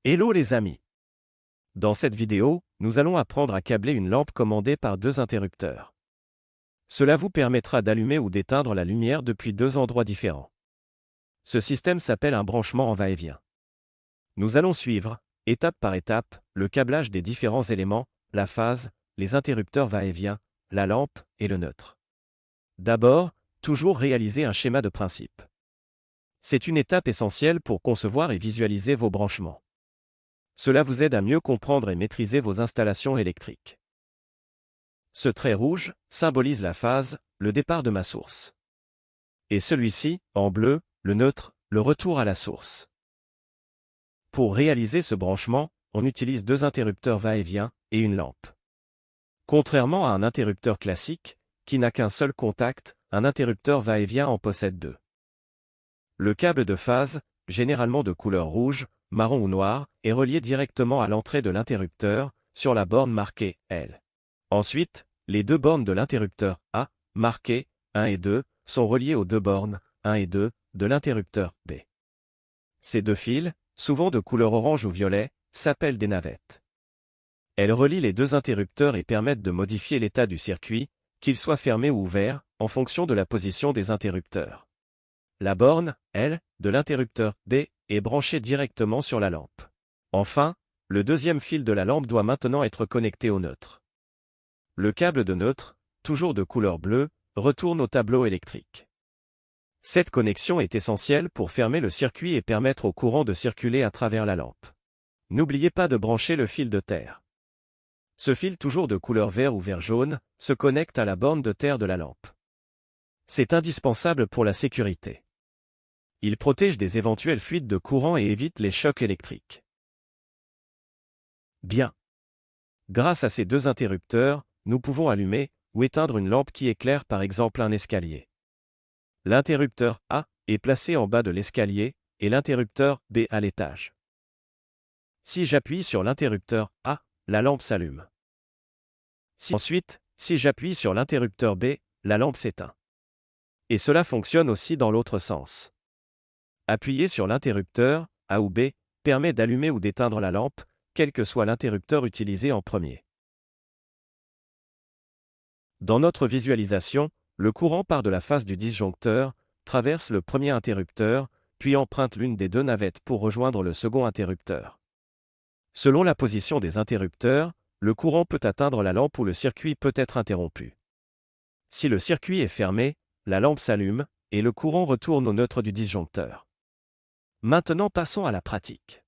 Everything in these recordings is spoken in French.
Hello les amis! Dans cette vidéo, nous allons apprendre à câbler une lampe commandée par deux interrupteurs. Cela vous permettra d'allumer ou d'éteindre la lumière depuis deux endroits différents. Ce système s'appelle un branchement en va-et-vient. Nous allons suivre, étape par étape, le câblage des différents éléments, la phase, les interrupteurs va-et-vient, la lampe et le neutre. D'abord, toujours réaliser un schéma de principe. C'est une étape essentielle pour concevoir et visualiser vos branchements. Cela vous aide à mieux comprendre et maîtriser vos installations électriques. Ce trait rouge symbolise la phase, le départ de ma source. Et celui-ci, en bleu, le neutre, le retour à la source. Pour réaliser ce branchement, on utilise deux interrupteurs va-et-vient et une lampe. Contrairement à un interrupteur classique, qui n'a qu'un seul contact, un interrupteur va-et-vient en possède deux. Le câble de phase, généralement de couleur rouge, marron ou noir, est relié directement à l'entrée de l'interrupteur, sur la borne marquée L. Ensuite, les deux bornes de l'interrupteur A, marquées 1 et 2, sont reliées aux deux bornes 1 et 2 de l'interrupteur B. Ces deux fils, souvent de couleur orange ou violet, s'appellent des navettes. Elles relient les deux interrupteurs et permettent de modifier l'état du circuit, qu'il soit fermé ou ouvert, en fonction de la position des interrupteurs. La borne, L, de l'interrupteur B, est branchée directement sur la lampe. Enfin, le deuxième fil de la lampe doit maintenant être connecté au neutre. Le câble de neutre, toujours de couleur bleue, retourne au tableau électrique. Cette connexion est essentielle pour fermer le circuit et permettre au courant de circuler à travers la lampe. N'oubliez pas de brancher le fil de terre. Ce fil toujours de couleur vert ou vert jaune, se connecte à la borne de terre de la lampe. C'est indispensable pour la sécurité. Il protège des éventuelles fuites de courant et évite les chocs électriques. Bien. Grâce à ces deux interrupteurs, nous pouvons allumer ou éteindre une lampe qui éclaire par exemple un escalier. L'interrupteur A est placé en bas de l'escalier et l'interrupteur B à l'étage. Si j'appuie sur l'interrupteur A, la lampe s'allume. Ensuite, si j'appuie sur l'interrupteur B, la lampe s'éteint. Et cela fonctionne aussi dans l'autre sens. Appuyer sur l'interrupteur, A ou B, permet d'allumer ou d'éteindre la lampe, quel que soit l'interrupteur utilisé en premier. Dans notre visualisation, le courant part de la face du disjoncteur, traverse le premier interrupteur, puis emprunte l'une des deux navettes pour rejoindre le second interrupteur. Selon la position des interrupteurs, le courant peut atteindre la lampe ou le circuit peut être interrompu. Si le circuit est fermé, la lampe s'allume, et le courant retourne au neutre du disjoncteur. Maintenant passons à la pratique.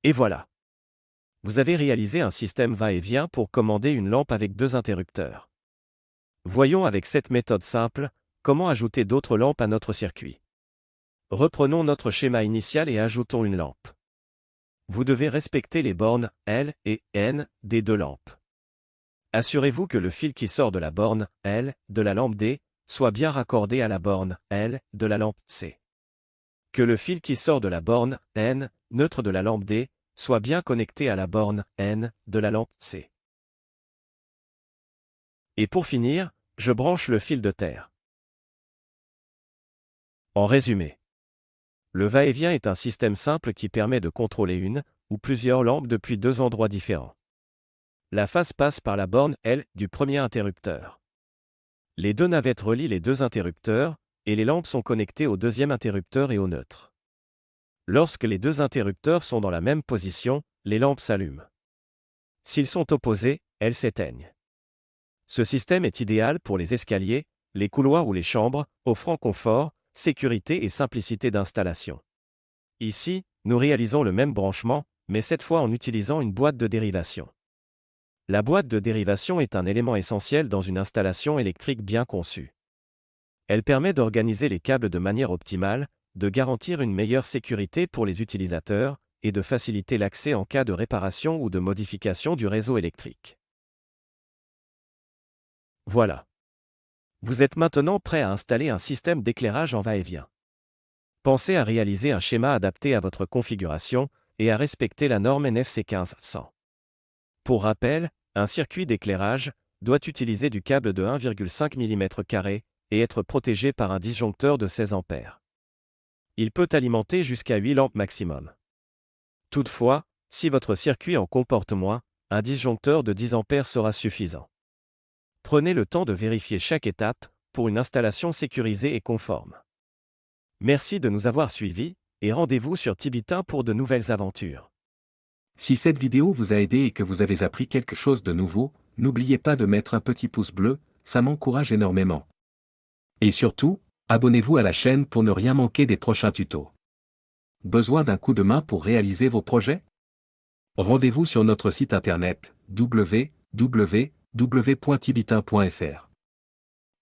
Et voilà. Vous avez réalisé un système va-et-vient pour commander une lampe avec 2 interrupteurs. Voyons avec cette méthode simple, comment ajouter d'autres lampes à notre circuit. Reprenons notre schéma initial et ajoutons une lampe. Vous devez respecter les bornes L et N des 2 lampes. Assurez-vous que le fil qui sort de la borne L de la lampe D soit bien raccordé à la borne L de la lampe C. Que le fil qui sort de la borne N neutre de la lampe D soit bien connecté à la borne N de la lampe C. Et pour finir, je branche le fil de terre. En résumé, le va-et-vient est un système simple qui permet de contrôler une ou plusieurs lampes depuis 2 endroits différents. La phase passe par la borne L du premier interrupteur. Les 2 navettes relient les 2 interrupteurs, et les lampes sont connectées au deuxième interrupteur et au neutre. Lorsque les 2 interrupteurs sont dans la même position, les lampes s'allument. S'ils sont opposés, elles s'éteignent. Ce système est idéal pour les escaliers, les couloirs ou les chambres, offrant confort, sécurité et simplicité d'installation. Ici, nous réalisons le même branchement, mais cette fois en utilisant une boîte de dérivation. La boîte de dérivation est un élément essentiel dans une installation électrique bien conçue. Elle permet d'organiser les câbles de manière optimale, de garantir une meilleure sécurité pour les utilisateurs, et de faciliter l'accès en cas de réparation ou de modification du réseau électrique. Voilà. Vous êtes maintenant prêt à installer un système d'éclairage en va-et-vient. Pensez à réaliser un schéma adapté à votre configuration et à respecter la norme NFC 1500. Pour rappel, un circuit d'éclairage doit utiliser du câble de 1,5 mm² et être protégé par un disjoncteur de 16 A. Il peut alimenter jusqu'à 8 lampes maximum. Toutefois, si votre circuit en comporte moins, un disjoncteur de 10 A sera suffisant. Prenez le temps de vérifier chaque étape pour une installation sécurisée et conforme. Merci de nous avoir suivis, et rendez-vous sur Tibitin pour de nouvelles aventures. Si cette vidéo vous a aidé et que vous avez appris quelque chose de nouveau, n'oubliez pas de mettre un petit pouce bleu, ça m'encourage énormément. Et surtout, abonnez-vous à la chaîne pour ne rien manquer des prochains tutos. Besoin d'un coup de main pour réaliser vos projets? Rendez-vous sur notre site internet www.tibitin.fr.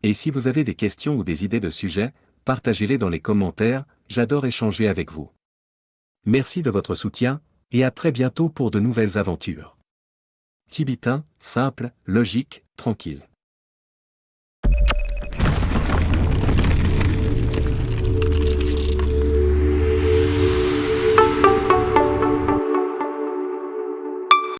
Et si vous avez des questions ou des idées de sujets, partagez-les dans les commentaires, j'adore échanger avec vous. Merci de votre soutien, et à très bientôt pour de nouvelles aventures. Tibitin, simple, logique, tranquille.